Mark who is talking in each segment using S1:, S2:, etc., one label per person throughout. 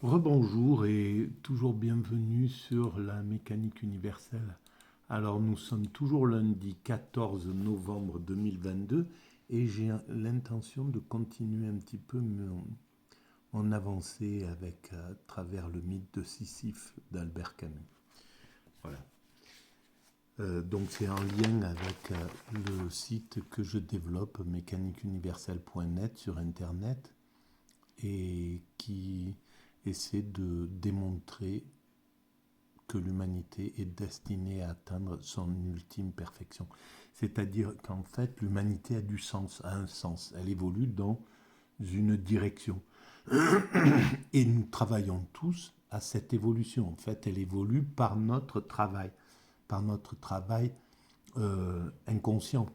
S1: Rebonjour et toujours bienvenue sur la mécanique universelle. Alors nous sommes toujours lundi 14 novembre 2022 et j'ai l'intention de continuer un petit peu mon avancée avec à travers le mythe de Sisyphe d'Albert Camus. Voilà. Donc c'est en lien avec le site que je développe, mécaniqueuniverselle.net sur Internet, et qui essaie de démontrer que l'humanité est destinée à atteindre son ultime perfection. C'est-à-dire qu'en fait, l'humanité a du sens, a un sens. Elle évolue dans une direction. Et nous travaillons tous à cette évolution. En fait, elle évolue par notre travail inconscient.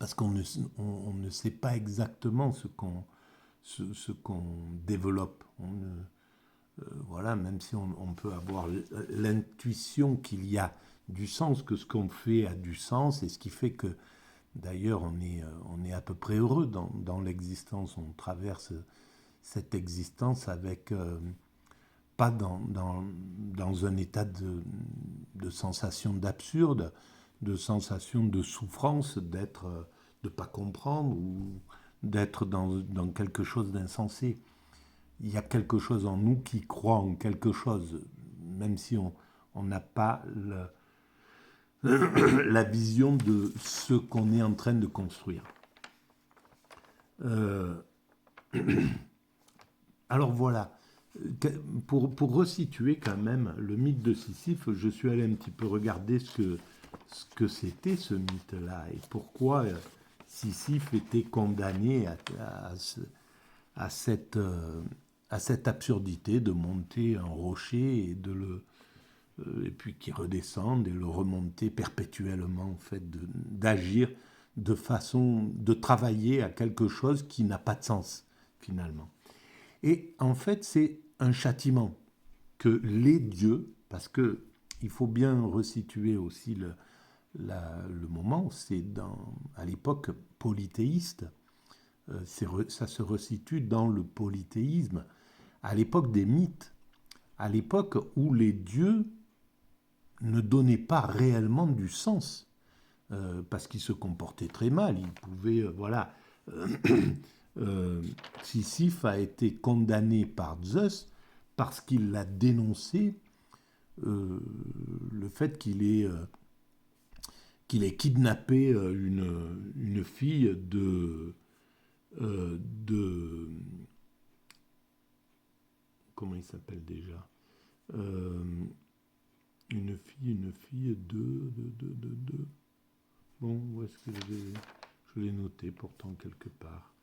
S1: Parce qu'on ne sait pas exactement ce qu'on développe. Voilà, même si on peut avoir l'intuition qu'il y a du sens, que ce qu'on fait a du sens, et ce qui fait que, d'ailleurs, on est à peu près heureux dans l'existence. On traverse cette existence avec, pas dans un état de sensation d'absurde, de sensation de souffrance, de ne pas comprendre ou d'être dans quelque chose d'insensé. Il y a quelque chose en nous qui croit en quelque chose, même si on n'a pas la vision de ce qu'on est en train de construire. Alors voilà, pour resituer quand même le mythe de Sisyphe, je suis allé un petit peu regarder ce que c'était ce mythe-là et pourquoi Sisyphe était condamné à cette absurdité de monter un rocher et puis qui redescende et le remonter perpétuellement, en fait, d'agir de façon de travailler à quelque chose qui n'a pas de sens finalement. Et en fait, c'est un châtiment que les dieux, parce que il faut bien resituer aussi le moment, c'est à l'époque polythéiste, ça se resitue dans le polythéisme, à l'époque des mythes, à l'époque où les dieux ne donnaient pas réellement du sens, parce qu'ils se comportaient très mal. Ils pouvaient, voilà. Sisyphe a été condamné par Zeus parce qu'il a dénoncé le fait qu'il ait kidnappé une fille de comment il s'appelle déjà, euh, une fille de bon, où est-ce que je l'ai noté pourtant quelque part.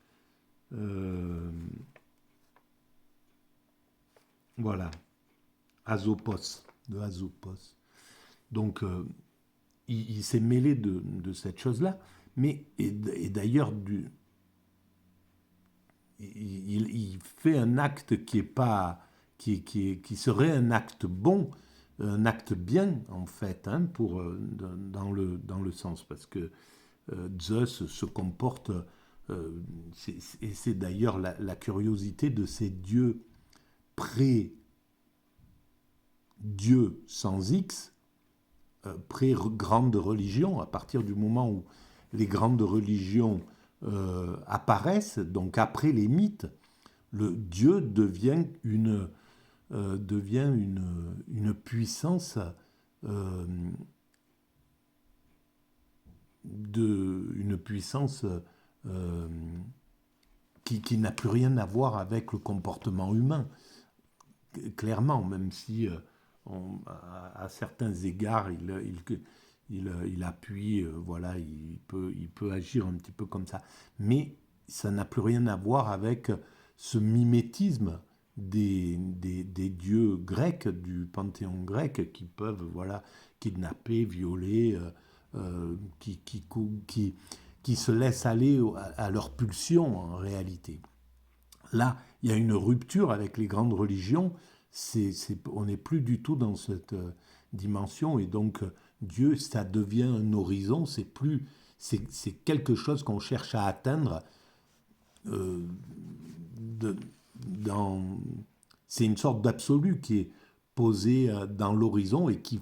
S1: Voilà, Asopos, de Asopos. Donc, il s'est mêlé de cette chose-là, mais et d'ailleurs, il fait un acte qui est pas, qui serait un acte bon, un acte bien en fait, hein, dans le sens, parce que Zeus se comporte, et c'est d'ailleurs la curiosité de ces dieux pré-dieux sans X, pré-grandes religions, à partir du moment où les grandes religions apparaissent, donc après les mythes, le Dieu devient une puissance euh, une puissance qui n'a plus rien à voir avec le comportement humain, clairement, même si à certains égards il appuie, voilà, il peut agir un petit peu comme ça, mais ça n'a plus rien à voir avec ce mimétisme des dieux grecs, du panthéon grec, qui peuvent, voilà, kidnapper, violer, qui se laissent aller à leur pulsion en réalité. Là, il y a une rupture avec les grandes religions, on n'est plus du tout dans cette dimension, et donc Dieu, ça devient un horizon, c'est quelque chose qu'on cherche à atteindre euh, de, dans, C'est une sorte d'absolu qui est posé dans l'horizon et qui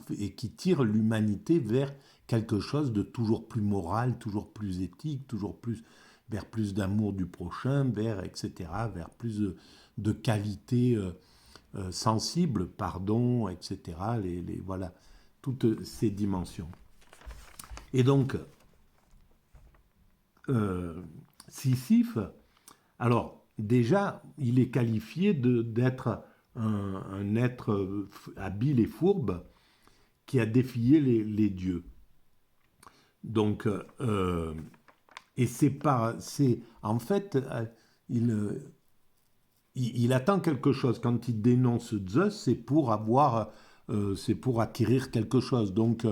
S1: tire l'humanité vers quelque chose de toujours plus moral, toujours plus éthique, toujours plus vers plus d'amour du prochain, vers etc., vers plus de qualité sensible, pardon, etc. Voilà, toutes ces dimensions. Et donc, Sisyphe, alors déjà, il est qualifié d'être un être habile et fourbe qui a défié les dieux. Donc, et c'est en fait, il attend quelque chose. Quand il dénonce Zeus, c'est pour acquérir quelque chose. Donc,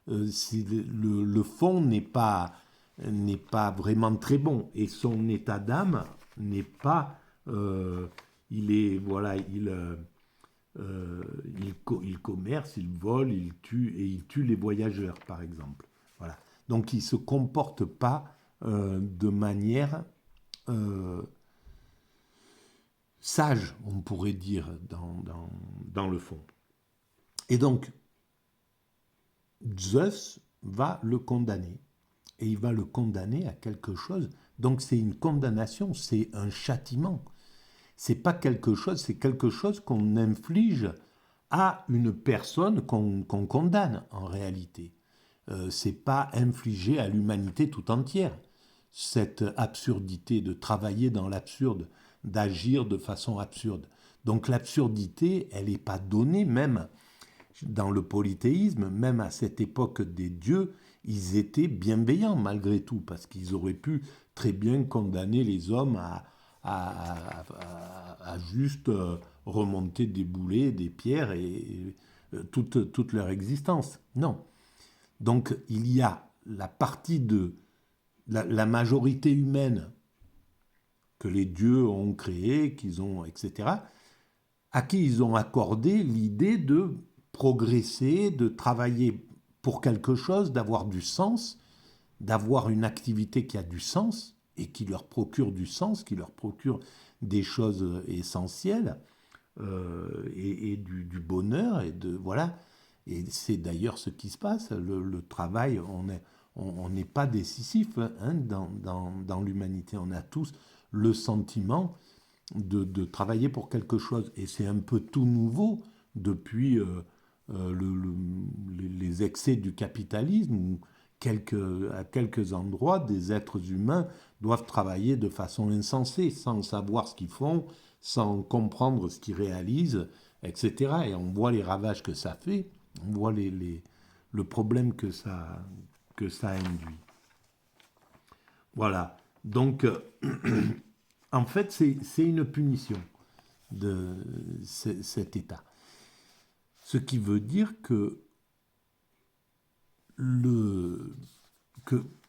S1: le fond n'est pas vraiment très bon. Et son état d'âme n'est pas. Il est. Voilà, il commerce, il vole, il tue, et il tue les voyageurs, par exemple. Voilà. Donc, il ne se comporte pas de manière sage, on pourrait dire, dans le fond. Et donc, Zeus va le condamner. Et il va le condamner à quelque chose. Donc c'est une condamnation, c'est un châtiment. C'est pas quelque chose, c'est quelque chose qu'on inflige à une personne qu'on condamne en réalité. C'est pas infligé à l'humanité tout entière. Cette absurdité de travailler dans l'absurde, d'agir de façon absurde. Donc l'absurdité, elle n'est pas donnée même dans le polythéisme, même à cette époque des dieux, ils étaient bienveillants malgré tout, parce qu'ils auraient pu très bien condamner les hommes à juste remonter des boulets, des pierres et toute leur existence. Non. Donc il y a la partie de la majorité humaine que les dieux ont créée, qu'ils ont, etc., à qui ils ont accordé l'idée de progresser, de travailler pour quelque chose, d'avoir du sens, d'avoir une activité qui a du sens et qui leur procure du sens, qui leur procure des choses essentielles et du bonheur et de voilà. Et c'est d'ailleurs ce qui se passe. Le travail, on n'est pas décisif hein, dans l'humanité. On a tous le sentiment de travailler pour quelque chose. Et c'est un peu tout nouveau depuis les excès du capitalisme où à quelques endroits, des êtres humains doivent travailler de façon insensée, sans savoir ce qu'ils font, sans comprendre ce qu'ils réalisent, etc. Et on voit les ravages que ça fait, on voit le problème que ça induit. Voilà. Donc, en fait, c'est une punition de cet état. Ce qui veut dire que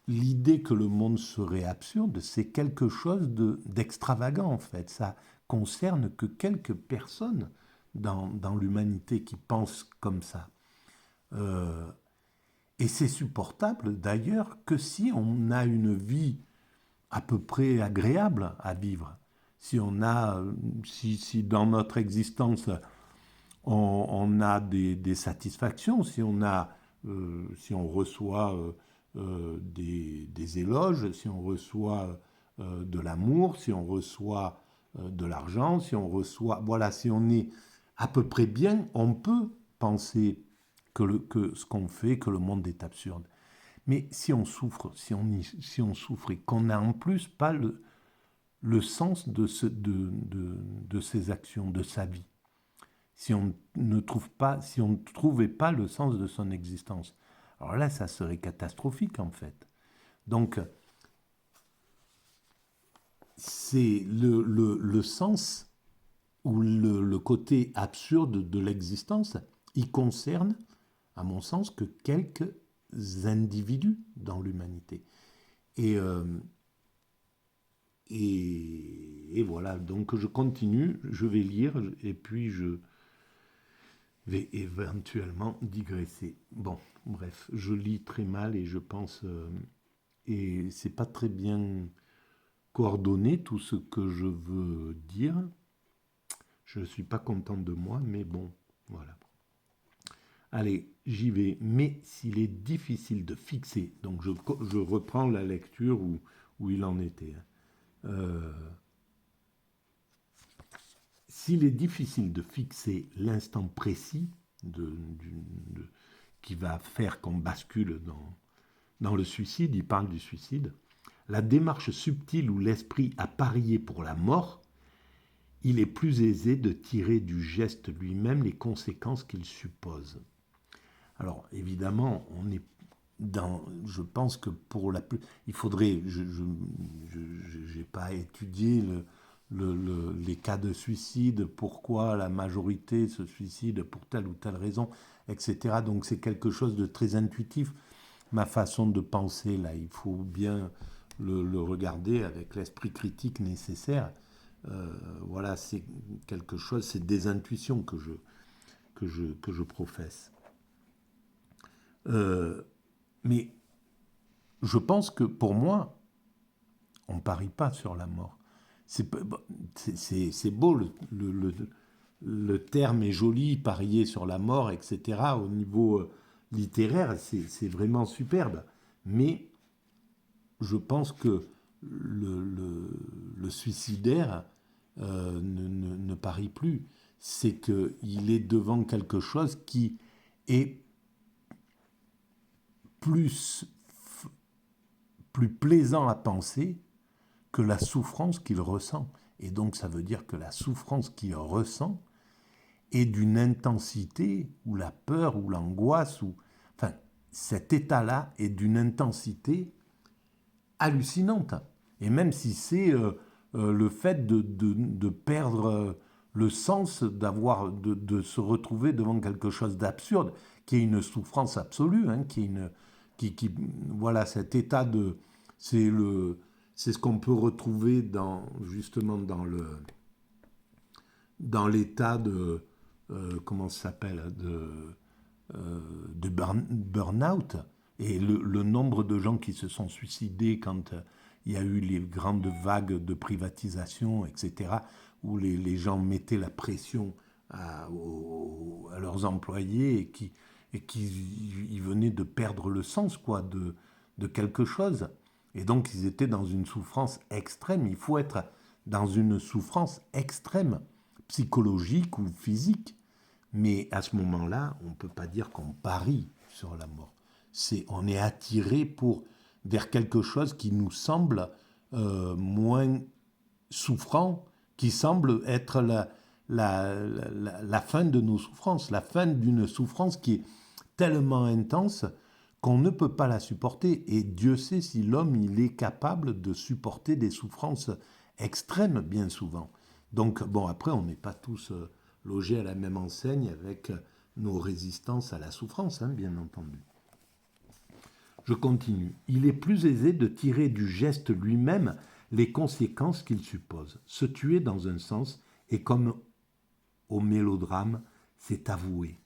S1: l'idée que le monde serait absurde, c'est quelque chose d'extravagant en fait. Ça concerne que quelques personnes dans l'humanité qui pensent comme ça. Et c'est supportable d'ailleurs que si on a une vie à peu près agréable à vivre. Si dans notre existence on a des satisfactions, si on reçoit des éloges, si on reçoit de l'amour, si on reçoit de l'argent, si on reçoit, voilà, si on est à peu près bien, on peut penser que ce qu'on fait, que le monde est absurde. Mais si on souffre, si on souffre et qu'on n'a en plus pas le sens de ses actions, de sa vie, si on ne trouvait pas le sens de son existence, alors là, ça serait catastrophique en fait. Donc, c'est le sens ou le côté absurde de l'existence, il concerne, à mon sens, que quelques individus dans l'humanité. Et, et voilà, donc je continue, je vais lire et puis je vais éventuellement digresser. Bon, bref, je lis très mal et je pense, et c'est pas très bien coordonné tout ce que je veux dire. Je ne suis pas content de moi, mais bon, voilà. Allez, j'y vais. Mais s'il est difficile de fixer, donc je reprends la lecture où il en était. S'il est difficile de fixer l'instant précis qui va faire qu'on bascule dans le suicide, il parle du suicide, la démarche subtile où l'esprit a parié pour la mort, il est plus aisé de tirer du geste lui-même les conséquences qu'il suppose. Alors évidemment, on est je pense que pour la plus, il faudrait, je n'ai pas étudié les cas de suicide, pourquoi la majorité se suicide pour telle ou telle raison, etc. Donc c'est quelque chose de très intuitif. Ma façon de penser là, il faut bien le regarder avec l'esprit critique nécessaire. Voilà, c'est quelque chose, c'est des intuitions que je professe. Mais je pense que pour moi, on ne parie pas sur la mort. C'est beau, le terme est joli, parier sur la mort, etc. Au niveau littéraire, c'est vraiment superbe. Mais je pense que le suicidaire ne parie plus. C'est qu'il est devant quelque chose qui est plus plaisant à penser que la souffrance qu'il ressent. Et donc ça veut dire que la souffrance qu'il ressent est d'une intensité, ou la peur, ou l'angoisse, enfin, cet état-là est d'une intensité hallucinante. Et même si c'est le fait de perdre le sens, de se retrouver devant quelque chose d'absurde, qui est une souffrance absolue, hein, voilà, cet état de... C'est ce qu'on peut retrouver justement dans l'état de... comment ça s'appelle de burn-out. Et le nombre de gens qui se sont suicidés quand il y a eu les grandes vagues de privatisation, etc., où les gens mettaient la pression à leurs employés et qui venaient de perdre le sens de quelque chose. Et donc ils étaient dans une souffrance extrême. Il faut être dans une souffrance extrême, psychologique ou physique. Mais à ce moment-là, on ne peut pas dire qu'on parie sur la mort. On est attiré vers quelque chose qui nous semble moins souffrant, qui semble être la fin de nos souffrances, la fin d'une souffrance qui est tellement intense qu'on ne peut pas la supporter. Et Dieu sait si l'homme il est capable de supporter des souffrances extrêmes bien souvent. Donc bon, après on n'est pas tous logés à la même enseigne avec nos résistances à la souffrance, hein, bien entendu. Je continue. Il est plus aisé de tirer du geste lui-même les conséquences qu'il suppose. Se tuer dans un sens est comme au mélodrame, c'est avouer.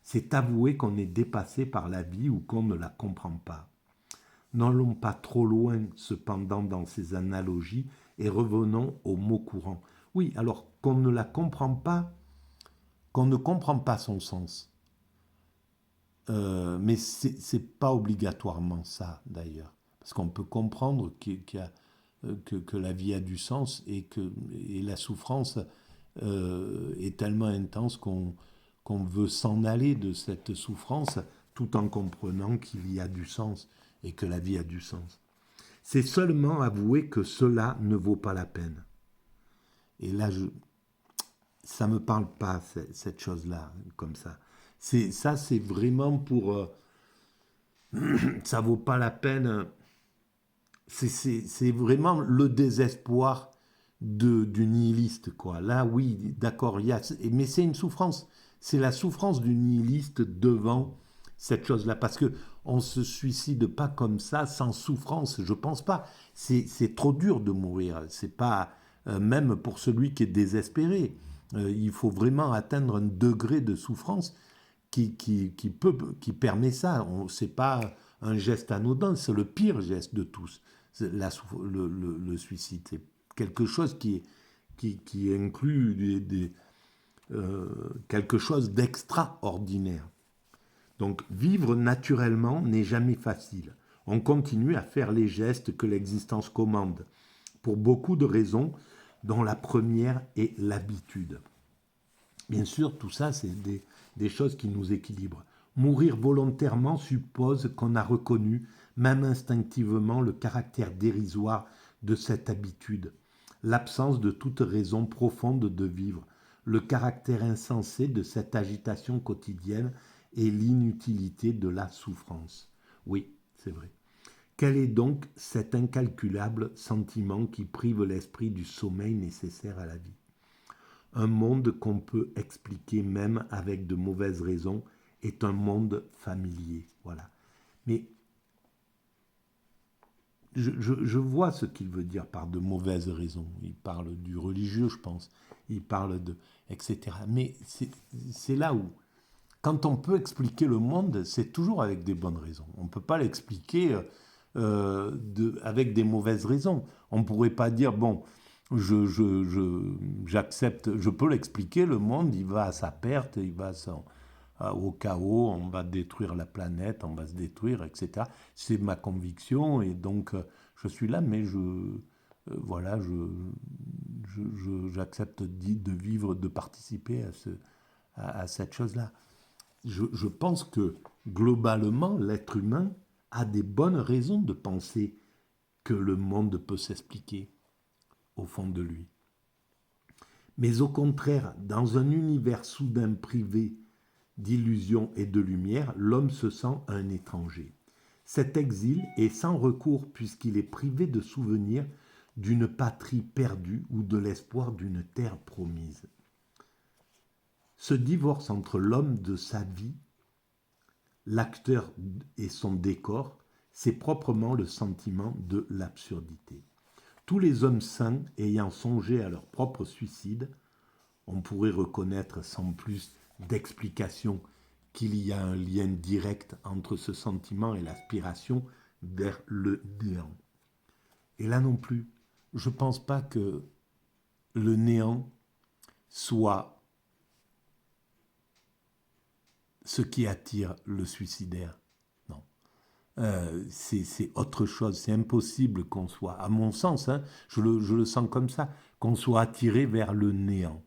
S1: C'est avouer qu'on est dépassé par la vie ou qu'on ne la comprend pas. N'allons pas trop loin, cependant, dans ces analogies et revenons aux mots courants. Oui, alors qu'on ne la comprend pas, qu'on ne comprend pas son sens. Mais ce n'est pas obligatoirement ça, d'ailleurs. Parce qu'on peut comprendre que la vie a du sens et la souffrance est tellement intense qu'on veut s'en aller de cette souffrance tout en comprenant qu'il y a du sens et que la vie a du sens. C'est seulement avouer que cela ne vaut pas la peine. Et là, ça ne me parle pas, cette chose-là, comme ça. C'est vraiment pour... ça ne vaut pas la peine. C'est vraiment le désespoir du nihiliste, quoi. Là, oui, d'accord, mais c'est une souffrance. C'est la souffrance du nihiliste devant cette chose-là. Parce qu'on ne se suicide pas comme ça, sans souffrance, je ne pense pas. C'est trop dur de mourir. C'est pas... même pour celui qui est désespéré. Il faut vraiment atteindre un degré de souffrance qui permet ça. Ce n'est pas un geste anodin, c'est le pire geste de tous. Le suicide, c'est quelque chose qui inclut quelque chose d'extraordinaire. Donc vivre naturellement n'est jamais facile. On continue à faire les gestes que l'existence commande, pour beaucoup de raisons, dont la première est l'habitude. Bien sûr, tout ça, c'est des choses qui nous équilibrent. Mourir volontairement suppose qu'on a reconnu, même instinctivement, le caractère dérisoire de cette habitude, l'absence de toute raison profonde de vivre, le caractère insensé de cette agitation quotidienne et l'inutilité de la souffrance. Oui, c'est vrai. Quel est donc cet incalculable sentiment qui prive l'esprit du sommeil nécessaire à la vie? Un monde qu'on peut expliquer même avec de mauvaises raisons est un monde familier. Voilà. Mais je vois ce qu'il veut dire par de mauvaises raisons. Il parle du religieux, je pense. Il parle de... etc. Mais c'est là où... Quand on peut expliquer le monde, c'est toujours avec des bonnes raisons. On ne peut pas l'expliquer avec des mauvaises raisons. On ne pourrait pas dire, bon, j'accepte, je peux l'expliquer, le monde, il va à sa perte, il va au chaos, on va détruire la planète, on va se détruire, etc. C'est ma conviction et donc je suis là, mais voilà, j'accepte de vivre, de participer à cette chose-là. Je pense que globalement, l'être humain a des bonnes raisons de penser que le monde peut s'expliquer au fond de lui. Mais au contraire, dans un univers soudain privé d'illusions et de lumière, l'homme se sent un étranger. Cet exil est sans recours puisqu'il est privé de souvenirs d'une patrie perdue ou de l'espoir d'une terre promise. Ce divorce entre l'homme de sa vie, l'acteur et son décor, c'est proprement le sentiment de l'absurdité. Tous les hommes sains ayant songé à leur propre suicide, on pourrait reconnaître sans plus d'explication qu'il y a un lien direct entre ce sentiment et l'aspiration vers le néant. Et là non plus, je ne pense pas que le néant soit ce qui attire le suicidaire. Non. C'est autre chose. C'est impossible qu'on soit, à mon sens, hein, je le sens comme ça, qu'on soit attiré vers le néant.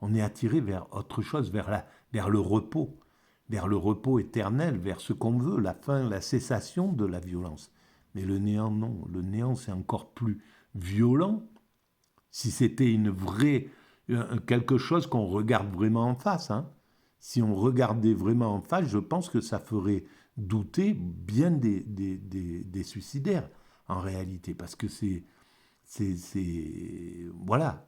S1: On est attiré vers autre chose, vers le repos éternel, vers ce qu'on veut, la fin, la cessation de la violence. Mais le néant, non. Le néant, c'est encore plus violent. Si c'était quelque chose qu'on regarde vraiment en face, hein. Si on regardait vraiment en face, je pense que ça ferait douter bien des suicidaires, en réalité. Parce que voilà.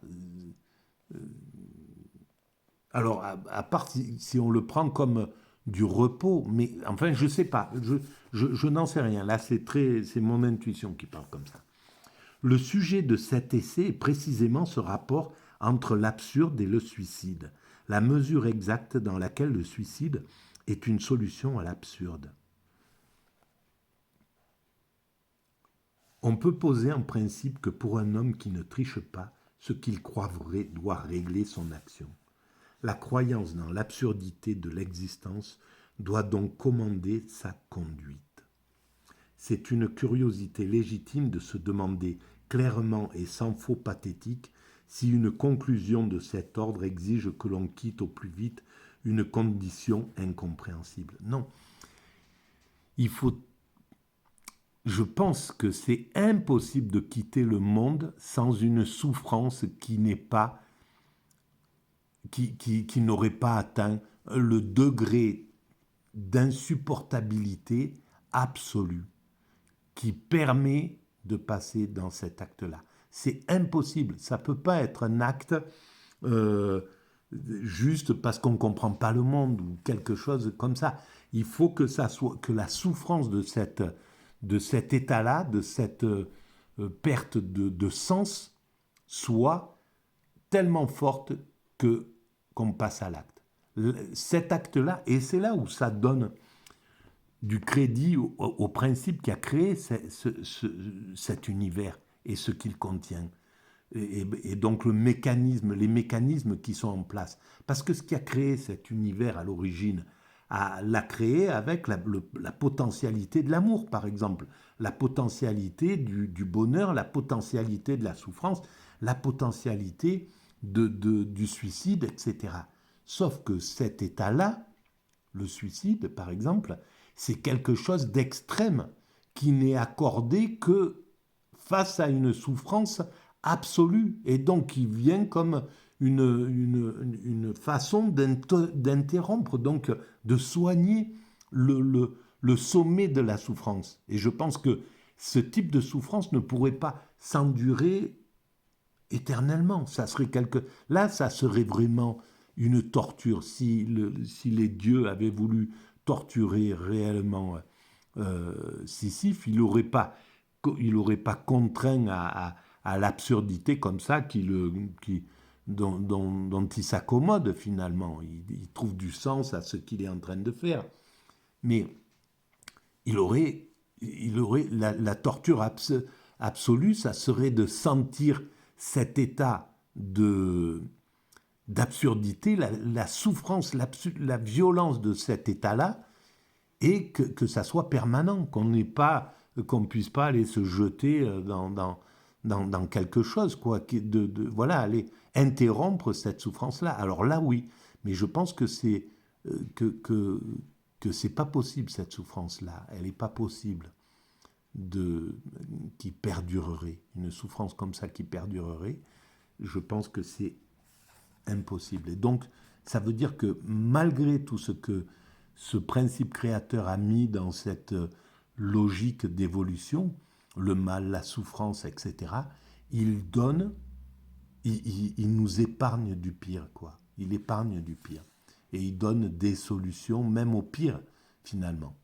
S1: Alors, à part si on le prend comme du repos, mais enfin, je ne sais pas, je n'en sais rien. Là, c'est mon intuition qui parle comme ça. Le sujet de cet essai est précisément ce rapport entre l'absurde et le suicide, la mesure exacte dans laquelle le suicide est une solution à l'absurde. On peut poser en principe que pour un homme qui ne triche pas, ce qu'il croit vrai doit régler son action. La croyance dans l'absurdité de l'existence doit donc commander sa conduite. C'est une curiosité légitime de se demander clairement et sans faux pathétique si une conclusion de cet ordre exige que l'on quitte au plus vite une condition incompréhensible. Non. Je pense que c'est impossible de quitter le monde sans une souffrance qui n'aurait pas atteint le degré d'insupportabilité absolue qui permet de passer dans cet acte-là. C'est impossible. Ça ne peut pas être un acte juste parce qu'on ne comprend pas le monde ou quelque chose comme ça. Il faut que la souffrance de cet état-là, de cette perte de sens, soit tellement forte qu'on passe à l'acte. Cet acte-là, et c'est là où ça donne du crédit au principe qui a créé cet univers et ce qu'il contient. et donc les mécanismes qui sont en place. Parce que ce qui a créé cet univers à l'origine, l'a créé avec la potentialité de l'amour, par exemple, la potentialité du bonheur, la potentialité de la souffrance, la potentialité du suicide, etc. Sauf que cet état-là, le suicide, par exemple, c'est quelque chose d'extrême qui n'est accordé que face à une souffrance absolue et donc qui vient comme une façon d'interrompre, donc de soigner le sommet de la souffrance. Et je pense que ce type de souffrance ne pourrait pas s'endurer éternellement. Là, ça serait vraiment une torture. Si les dieux avaient voulu torturer réellement Sisyphe, il n'aurait pas contraint à l'absurdité comme ça dont il s'accommode finalement. Il trouve du sens à ce qu'il est en train de faire. Mais il aurait la torture absolue, ça serait de sentir cet état d'absurdité, la souffrance, la violence de cet état-là, et que ça soit permanent, qu'on puisse pas aller se jeter dans quelque chose, quoi, voilà, aller interrompre cette souffrance-là. Alors là, oui, mais je pense que c'est pas possible, cette souffrance-là. Elle n'est pas possible qui perdurerait. Une souffrance comme ça qui perdurerait, je pense que c'est impossible. Et donc, ça veut dire que malgré tout ce que ce principe créateur a mis dans cette logique d'évolution, le mal, la souffrance, etc., il donne, il nous épargne du pire, quoi. Il épargne du pire. Et il donne des solutions, même au pire, finalement.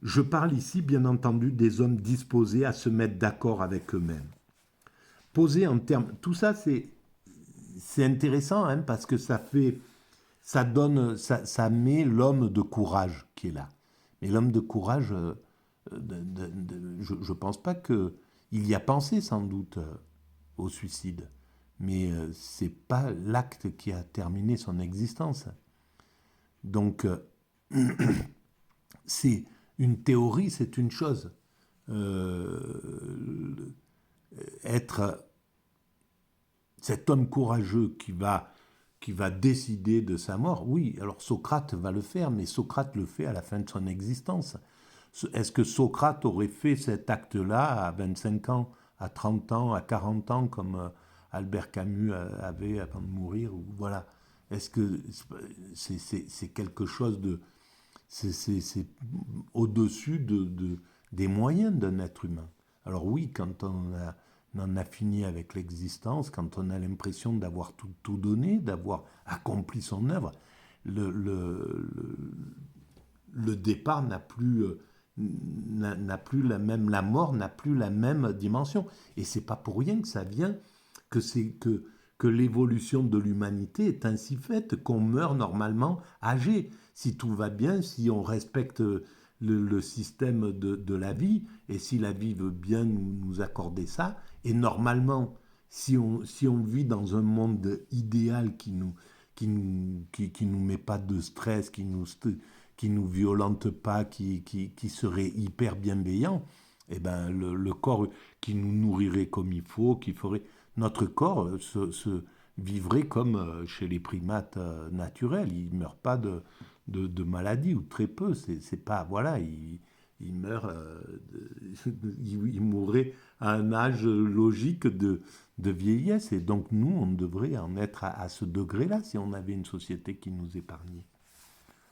S1: Je parle ici, bien entendu, des hommes disposés à se mettre d'accord avec eux-mêmes. Poser en termes... Tout ça, c'est intéressant, hein, parce que ça met l'homme de courage qui est là. Mais l'homme de courage, je ne pense pas qu'il y a pensé sans doute au suicide. Mais ce n'est pas l'acte qui a terminé son existence. Donc, c'est une théorie, c'est une chose. Être cet homme courageux qui va décider de sa mort, oui, alors Socrate va le faire, mais Socrate le fait à la fin de son existence. Est-ce que Socrate aurait fait cet acte-là à 25 ans, à 30 ans, à 40 ans, comme Albert Camus avait avant de mourir? Voilà. Est-ce que c'est quelque chose de... C'est au-dessus des moyens d'un être humain. Alors oui, quand on en a fini avec l'existence, quand on a l'impression d'avoir tout donné, d'avoir accompli son œuvre, le départ n'a plus la mort n'a plus la même dimension. Et c'est pas pour rien que ça vient, que l'évolution de l'humanité est ainsi faite, qu'on meurt normalement âgé. Si tout va bien, si on respecte le système de la vie, et si la vie veut bien nous accorder ça, et normalement, si on vit dans un monde idéal qui nous met pas de stress, qui nous violente pas, qui serait hyper bienveillant, eh ben le corps qui nous nourrirait comme il faut, qui ferait notre corps se vivrait comme chez les primates naturels. Il ne meurt pas de maladie, ou très peu. C'est pas, voilà, il meurt, il mourrait à un âge logique de vieillesse. Et donc nous, on devrait en être à ce degré-là si on avait une société qui nous épargnait.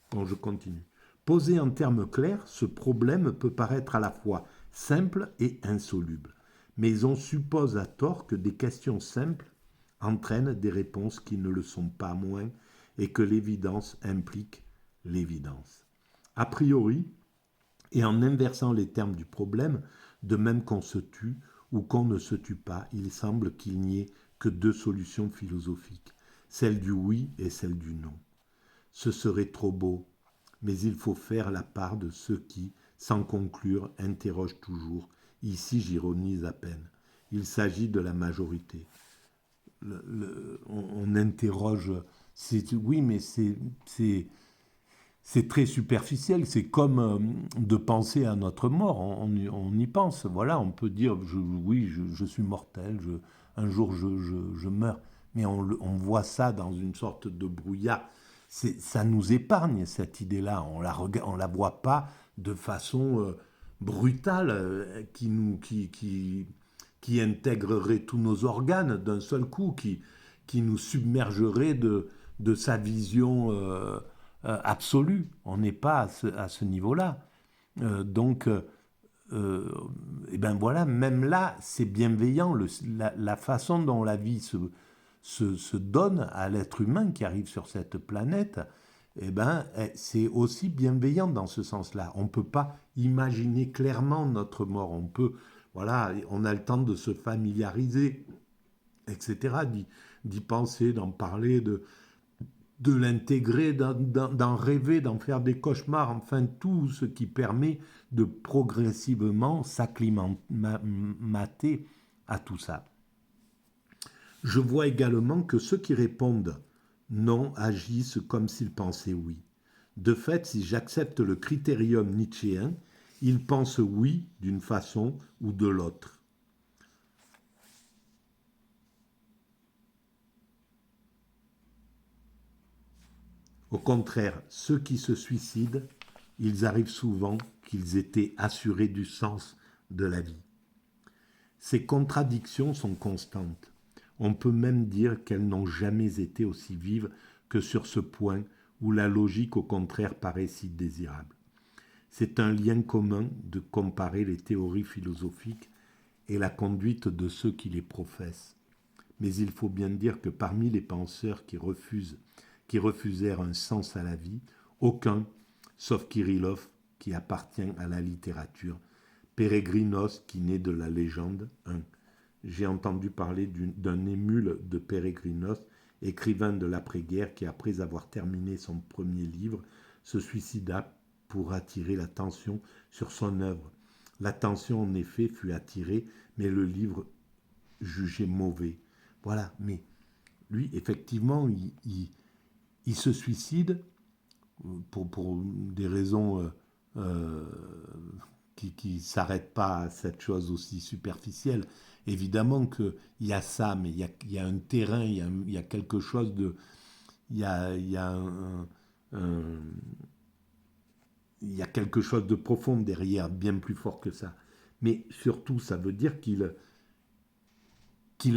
S1: Bon, je continue. Posé en termes clairs, ce problème peut paraître à la fois simple et insoluble. Mais on suppose à tort que des questions simples entraînent des réponses qui ne le sont pas moins, et que l'évidence implique l'évidence. A priori, et en inversant les termes du problème, de même qu'on se tue ou qu'on ne se tue pas, il semble qu'il n'y ait que deux solutions philosophiques, celle du oui et celle du non. Ce serait trop beau, mais il faut faire la part de ceux qui, sans conclure, interrogent toujours. Ici, j'ironise à peine. il s'agit de la majorité. On interroge, oui, mais c'est très superficiel. C'est comme de penser à notre mort. On y pense. Voilà, on peut dire, oui, je suis mortel, un jour je meurs. Mais on voit ça dans une sorte de brouillard. Ça nous épargne, cette idée-là. On la voit pas de façon brutale qui intégrerait tous nos organes d'un seul coup, qui nous submergerait de sa vision absolue. On n'est pas à ce niveau-là. Donc, et ben voilà, même là, c'est bienveillant. La façon dont la vie se donne à l'être humain qui arrive sur cette planète, eh ben, c'est aussi bienveillant dans ce sens-là. On ne peut pas imaginer clairement notre mort. Voilà, on a le temps de se familiariser, etc., d'y penser, d'en parler, de l'intégrer, d'en rêver, d'en faire des cauchemars, enfin tout ce qui permet de progressivement s'acclimater à tout ça. Je vois également que ceux qui répondent non agissent comme s'ils pensaient oui. De fait, si j'accepte le critérium nietzschéen, ils pensent oui d'une façon ou de l'autre. Au contraire, ceux qui se suicident, ils arrivent souvent qu'ils étaient assurés du sens de la vie. Ces contradictions sont constantes. On peut même dire qu'elles n'ont jamais été aussi vives que sur ce point où la logique au contraire paraît si désirable. C'est un lien commun de comparer les théories philosophiques et la conduite de ceux qui les professent. Mais il faut bien dire que parmi les penseurs qui refusèrent un sens à la vie, aucun, sauf Kirillov, qui appartient à la littérature, Pérégrinos, qui naît de la légende, J'ai entendu parler d'un émule de Pérégrinos, écrivain de l'après-guerre, qui, après avoir terminé son premier livre, se suicida pour attirer l'attention sur son œuvre. L'attention, en effet, fut attirée, mais le livre jugé mauvais. Voilà, mais lui, effectivement, il se suicide pour des raisons qui ne s'arrêtent pas à cette chose aussi superficielle. Évidemment qu'il y a ça, mais il y a un terrain, il y a quelque chose de... Il y a il y a quelque chose de profond derrière, bien plus fort que ça. Mais surtout, ça veut dire qu'il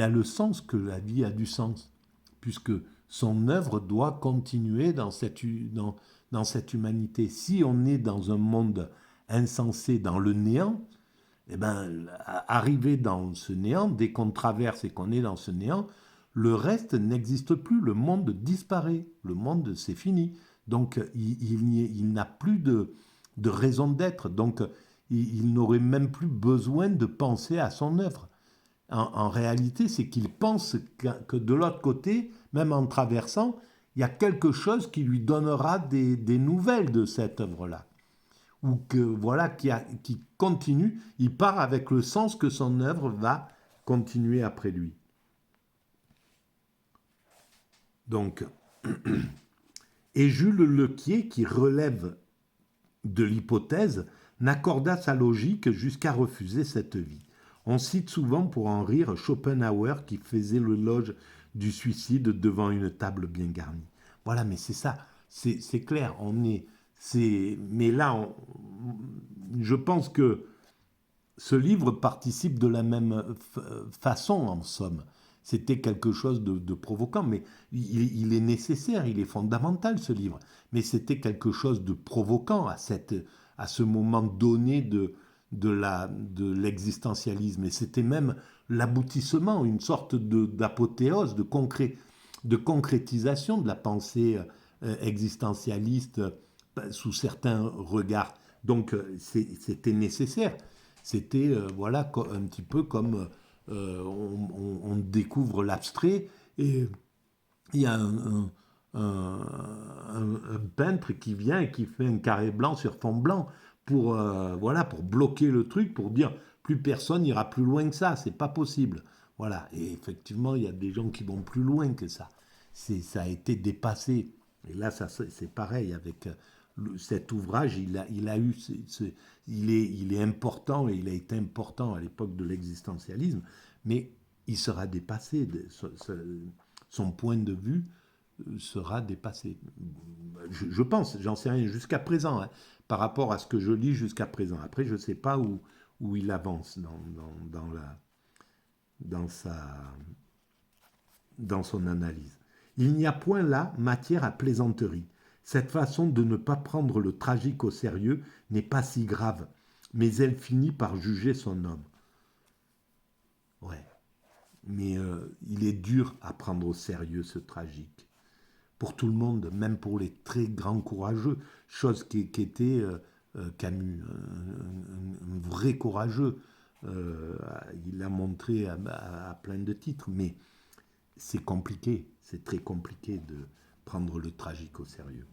S1: a le sens, que la vie a du sens, puisque son œuvre doit continuer dans cette humanité. Si on est dans un monde insensé, dans le néant, eh ben, arrivé dans ce néant, dès qu'on traverse et qu'on est dans ce néant, le reste n'existe plus, le monde disparaît, le monde c'est fini. Donc il n'a plus de raison d'être, donc il n'aurait même plus besoin de penser à son œuvre. En réalité, c'est qu'il pense que de l'autre côté, même en traversant, il y a quelque chose qui lui donnera des nouvelles de cette œuvre-là. Ou que voilà, qui continue, il part avec le sens que son œuvre va continuer après lui. Donc, et Jules Lequier, qui relève de l'hypothèse, n'accorda sa logique jusqu'à refuser cette vie. On cite souvent pour en rire Schopenhauer qui faisait l'éloge du suicide devant une table bien garnie. Voilà, mais c'est ça, c'est clair, mais là, je pense que ce livre participe de la même façon, en somme. C'était quelque chose de provoquant, mais il est nécessaire, il est fondamental, ce livre. Mais c'était quelque chose de provoquant à ce moment donné de l'existentialisme. Et c'était même l'aboutissement, une sorte d'apothéose, de concrétisation de la pensée existentialiste sous certains regards. Donc c'était nécessaire. C'était voilà, un petit peu comme on découvre l'abstrait et il y a un peintre qui vient et qui fait un carré blanc sur fond blanc pour, voilà, pour bloquer le truc, pour dire plus personne n'ira plus loin que ça, c'est pas possible. Voilà, et effectivement, il y a des gens qui vont plus loin que ça. Ça a été dépassé. Et là, c'est pareil avec cet ouvrage. Il a eu, il est important et il a été important à l'époque de l'existentialisme, mais il sera dépassé. Son point de vue sera dépassé. Je pense, j'en sais rien jusqu'à présent, hein, par rapport à ce que je lis jusqu'à présent. Après, je ne sais pas où il avance dans, dans son analyse. Il n'y a point là matière à plaisanterie. Cette façon de ne pas prendre le tragique au sérieux n'est pas si grave, mais elle finit par juger son homme. Ouais, mais il est dur à prendre au sérieux ce tragique. Pour tout le monde, même pour les très grands courageux, chose qui était Camus, un vrai courageux. Il l'a montré à plein de titres, mais c'est compliqué, c'est très compliqué de prendre le tragique au sérieux.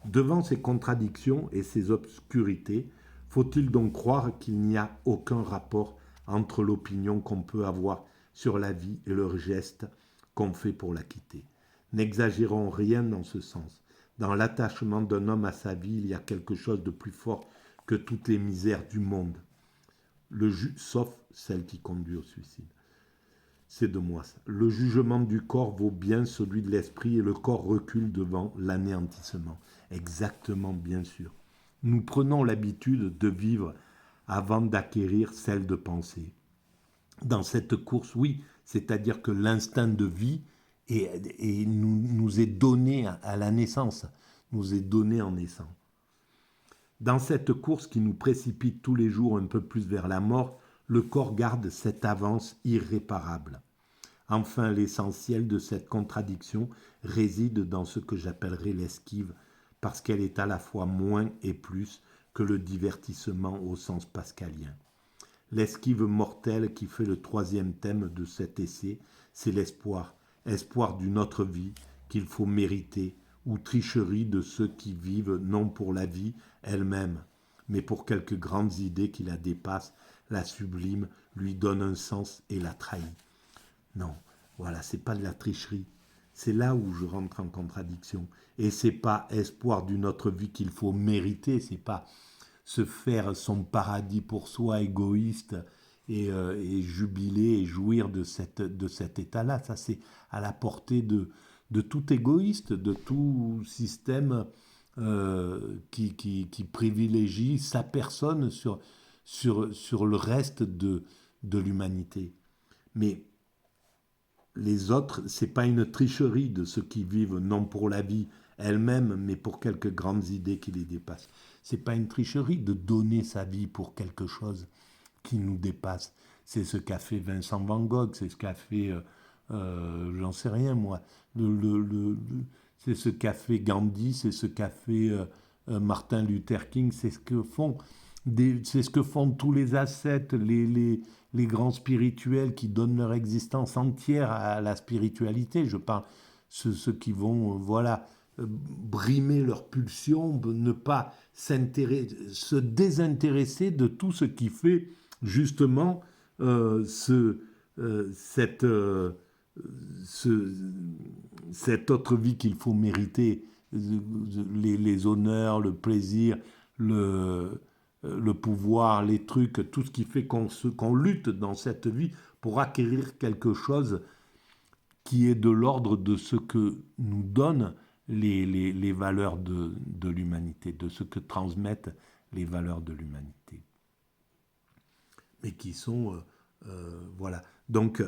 S1: Devant ces contradictions et ces obscurités, faut-il donc croire qu'il n'y a aucun rapport entre l'opinion qu'on peut avoir sur la vie et le geste qu'on fait pour la quitter? N'exagérons rien dans ce sens. Dans l'attachement d'un homme à sa vie, il y a quelque chose de plus fort que toutes les misères du monde, sauf celle qui conduit au suicide. C'est de moi ça. Le jugement du corps vaut bien celui de l'esprit et le corps recule devant l'anéantissement. Exactement, bien sûr. Nous prenons l'habitude de vivre avant d'acquérir celle de penser. Dans cette course, oui, c'est-à-dire que l'instinct de vie nous est donné à la naissance, nous est donné en naissant. Dans cette course qui nous précipite tous les jours un peu plus vers la mort, le corps garde cette avance irréparable. Enfin, l'essentiel de cette contradiction réside dans ce que j'appellerais l'esquive, parce qu'elle est à la fois moins et plus que le divertissement au sens pascalien. L'esquive mortelle qui fait le troisième thème de cet essai, c'est l'espoir, espoir d'une autre vie qu'il faut mériter, ou tricherie de ceux qui vivent non pour la vie elle-même, mais pour quelques grandes idées qui la dépassent, la subliment, lui donnent un sens et la trahit. Non, voilà, c'est pas de la tricherie. C'est là où je rentre en contradiction. Et c'est pas espoir d'une autre vie qu'il faut mériter, c'est pas se faire son paradis pour soi égoïste et jubiler et jouir de cet état-là. Ça, c'est à la portée de tout égoïste, de tout système qui privilégie sa personne sur le reste de l'humanité. Mais les autres, c'est pas une tricherie de ceux qui vivent non pour la vie elle-même, mais pour quelques grandes idées qui les dépassent. C'est pas une tricherie de donner sa vie pour quelque chose qui nous dépasse. C'est ce qu'a fait Vincent Van Gogh, c'est ce qu'a fait, j'en sais rien moi, c'est ce qu'a fait Gandhi, c'est ce qu'a fait Martin Luther King, c'est ce que font tous les ascètes, les grands spirituels qui donnent leur existence entière à la spiritualité. Je parle ceux qui vont, brimer leurs pulsions, ne pas se désintéresser de tout ce qui fait justement cette autre vie qu'il faut mériter, les honneurs, le plaisir, le pouvoir, les trucs, tout ce qui fait qu'on lutte dans cette vie pour acquérir quelque chose qui est de l'ordre de ce que nous donnent les valeurs de l'humanité, de ce que transmettent les valeurs de l'humanité. Mais qui sont... voilà. Donc...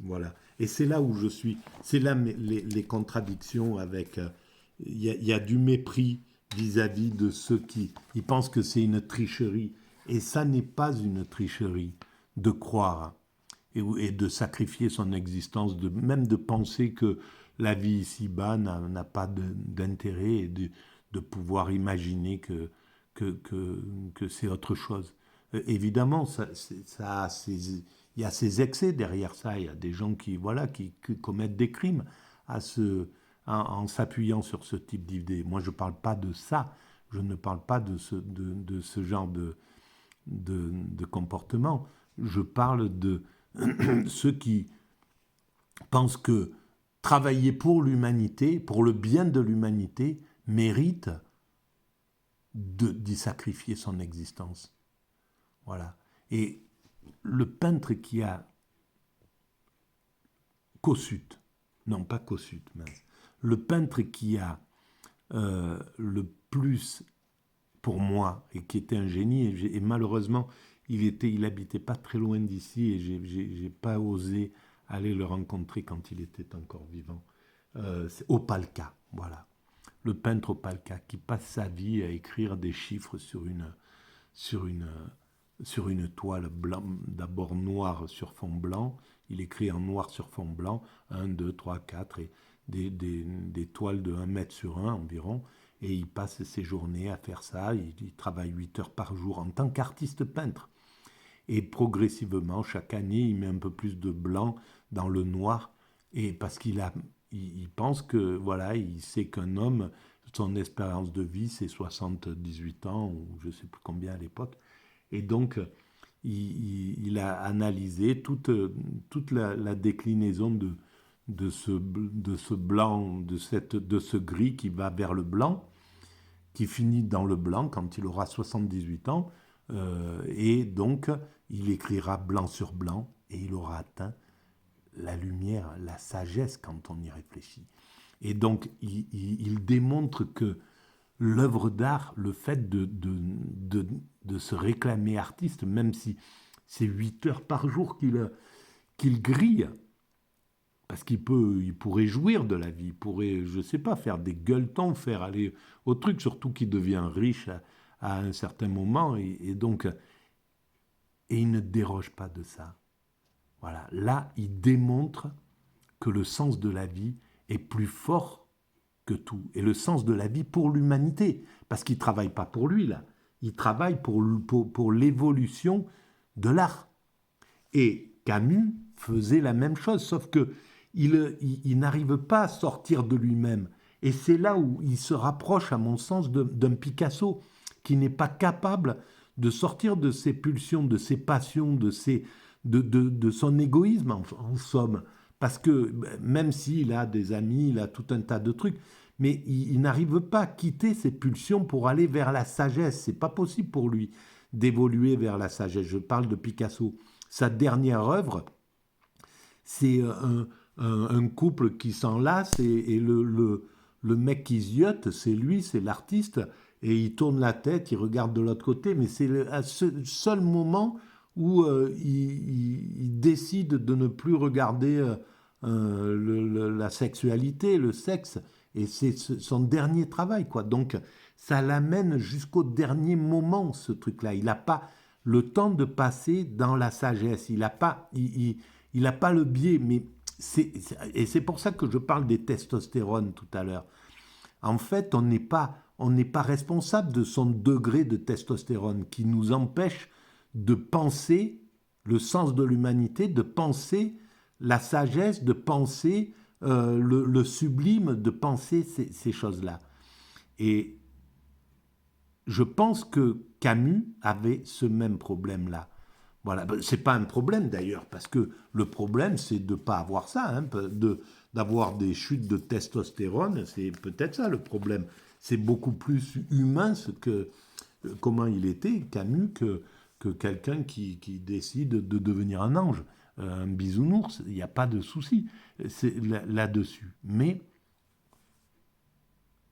S1: voilà. Et c'est là où je suis. C'est là les contradictions avec... Il y a du mépris vis-à-vis de ceux qui ils pensent que c'est une tricherie. Et ça n'est pas une tricherie de croire et de sacrifier son existence, même de penser que la vie ici-bas n'a pas d'intérêt et de pouvoir imaginer que c'est autre chose. Évidemment, il y a ces excès derrière ça. Il y a des gens qui commettent des crimes à ce en s'appuyant sur ce type d'idée. Moi, je ne parle pas de ça. Je ne parle pas de ce genre de comportement. Je parle de ceux qui pensent que travailler pour l'humanité, pour le bien de l'humanité, mérite d'y sacrifier son existence. Voilà. Et le peintre qui a Kossuth, non pas Kossuth, mince, le peintre qui a le plus, pour moi, et qui était un génie, et malheureusement, il habitait pas très loin d'ici, et j'ai pas osé aller le rencontrer quand il était encore vivant. C'est Opalka, voilà. Le peintre Opalka, qui passe sa vie à écrire des chiffres sur une, sur une toile blanc, d'abord noire sur fond blanc. Il écrit en noir sur fond blanc, 1, 2, 3, 4, et des toiles de 1 mètre sur 1 environ. Et il passe ses journées à faire ça. Il travaille 8 heures par jour en tant qu'artiste peintre. Et progressivement, chaque année, il met un peu plus de blanc dans le noir. Et parce il pense que, voilà, il sait qu'un homme, son espérance de vie, c'est 78 ans, ou je ne sais plus combien à l'époque. Et donc, il a analysé toute la déclinaison de ce blanc, de ce gris qui va vers le blanc, qui finit dans le blanc quand il aura 78 ans. Et donc, il écrira blanc sur blanc et il aura atteint la lumière, la sagesse quand on y réfléchit. Et donc, il démontre que l'œuvre d'art, le fait de se réclamer artiste, même si c'est 8 heures par jour qu'il grille, parce il pourrait jouir de la vie, il pourrait, je ne sais pas, faire des gueuletons, faire aller au truc, surtout qu'il devient riche à un certain moment, et donc, et il ne déroge pas de ça. Voilà, là, il démontre que le sens de la vie est plus fort que tout. Et le sens de la vie pour l'humanité. Parce qu'il ne travaille pas pour lui, là. Il travaille pour l'évolution de l'art. Et Camus faisait la même chose, sauf que il n'arrive pas à sortir de lui-même. Et c'est là où il se rapproche, à mon sens, d'un Picasso, qui n'est pas capable de sortir de ses pulsions, de ses passions, de son égoïsme, en somme. Parce que même s'il a des amis, il a tout un tas de trucs, mais il n'arrive pas à quitter ses pulsions pour aller vers la sagesse. C'est pas possible pour lui d'évoluer vers la sagesse. Je parle de Picasso. Sa dernière œuvre, c'est un couple qui s'enlace et le mec qui ziote, c'est lui, c'est l'artiste, et il tourne la tête, il regarde de l'autre côté, mais c'est le seul moment où il décide de ne plus regarder la sexualité, le sexe, et c'est son dernier travail, quoi. Donc ça l'amène jusqu'au dernier moment, ce truc-là. Il n'a pas le temps de passer dans la sagesse. Il n'a pas le biais, mais et c'est pour ça que je parle des testostérones tout à l'heure. En fait, on n'est pas responsable de son degré de testostérone qui nous empêche de penser le sens de l'humanité, de penser la sagesse, de penser le sublime, de penser ces choses-là. Et je pense que Camus avait ce même problème-là. Voilà, c'est pas un problème d'ailleurs, parce que le problème c'est de ne pas avoir ça, hein, d'avoir des chutes de testostérone, c'est peut-être ça le problème. C'est beaucoup plus humain comment il était, Camus, que quelqu'un qui décide de devenir un ange, un bisounours, il n'y a pas de souci là-dessus. Mais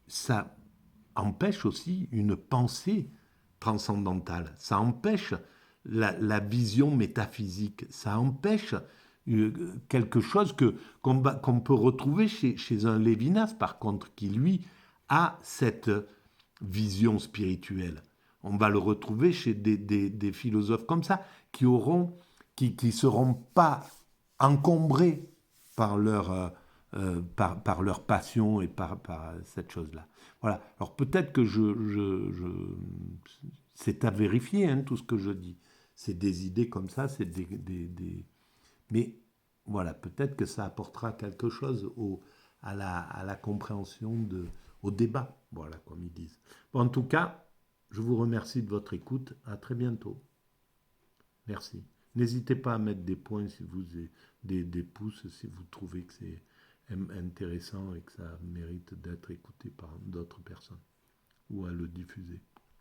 S1: ça empêche aussi une pensée transcendantale, ça empêche la vision métaphysique, ça empêche quelque chose qu'on peut retrouver chez un Lévinas, par contre, qui lui a cette vision spirituelle. On va le retrouver chez des philosophes comme ça, qui seront pas encombrés par par leur passion et par cette chose-là. Voilà. Alors peut-être que c'est à vérifier, hein, tout ce que je dis. C'est des idées comme ça, c'est mais voilà, peut-être que ça apportera quelque chose à la compréhension, au débat, voilà, comme ils disent. Bon, en tout cas, je vous remercie de votre écoute. À très bientôt. Merci. N'hésitez pas à mettre des points si vous des pouces si vous trouvez que c'est intéressant et que ça mérite d'être écouté par d'autres personnes ou à le diffuser.